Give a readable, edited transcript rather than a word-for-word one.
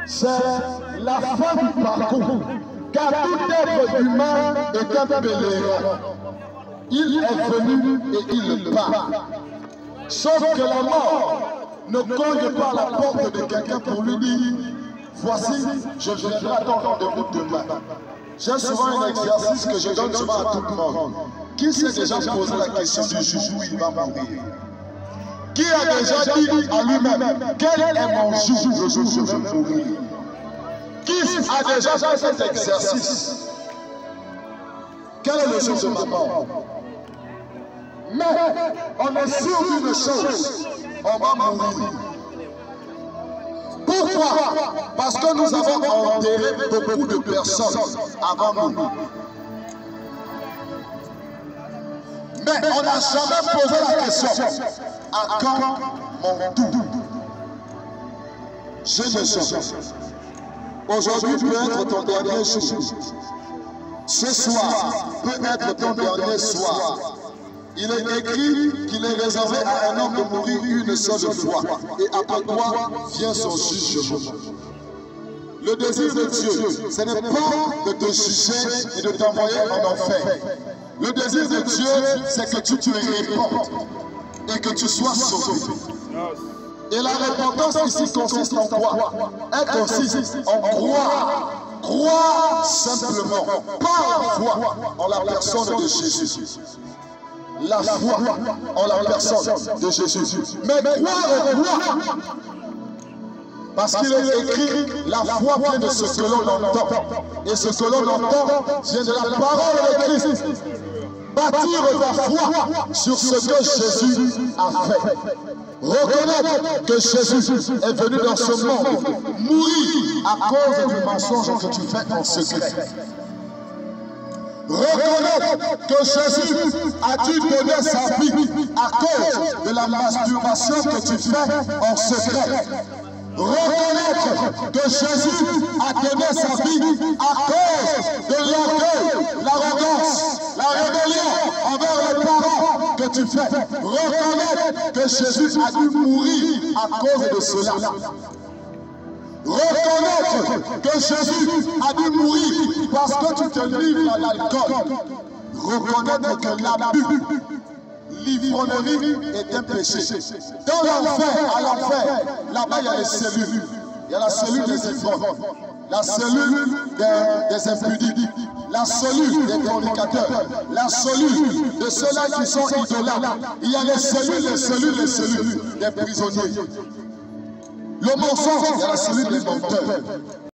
c'est la fin du parcours. Car tout être humain est un pèlerin. Il est venu et il part. Sauf que la mort ne cogne pas à la porte de quelqu'un pour lui dire « Voici, je viendrai à ton rendez-vous demain ». J'ai souvent un exercice que je donne souvent à tout le monde. Qui s'est déjà posé la question du jour où il va mourir? Qui a déjà dit à lui-même « Quel est mon jour, le jour où je vais mourir » Qui a déjà fait cet exercice? Quel est le jour de ma mort? Mais on est sûr d'une chose, on va mourir. Pourquoi? Parce que nous avons enterré beaucoup de personnes avant nous. Mais on n'a jamais posé la question, à quand mon tour? Je ne sais. Aujourd'hui peut être ton dernier jour. Ce soir peut être ton dernier soir. Il est écrit qu'il est réservé à un homme de mourir une seule fois. Et après toi vient son jugement. Le désir de Dieu, ce n'est pas de te juger et de t'envoyer en enfer. Le désir de Dieu, c'est que tu te répandes et que tu sois sauvé. Et la repentance ici consiste en quoi? Elle consiste en croire. Croire simplement, par la foi en la personne de Jésus. La foi en la personne de Jésus. Mais croire en quoi? Parce qu'il est écrit, la foi vient de ce que l'on entend. Et ce que l'on entend vient de la parole de Christ. Bâtir ta foi sur ce que Jésus a fait. Reconnaître que Jésus est venu dans ce monde mourir à cause du mensonge que tu fais en secret. Reconnaître que Jésus a dû donner sa vie à cause de la masturbation que tu fais en secret. Reconnaître que Jésus a donné sa vie à cause de l'orgueil, l'arrogance, la rébellion envers les parents que tu fais. Reconnaître que Jésus a dû mourir à cause de cela. Reconnaître que Jésus a dû mourir parce que tu te livres à l'alcool. Reconnaître que l'abus, l'ivrognerie est un péché. Dans l'enfer, à l'enfer, là-bas il y a les cellules. Il y a la cellule des ivrognes, la cellule des impudiques, la cellule des fornicateurs, la cellule de ceux-là qui sont idolâtres. Il y a les cellules des prisonniers. Le mensonge, il y a la cellule des menteurs.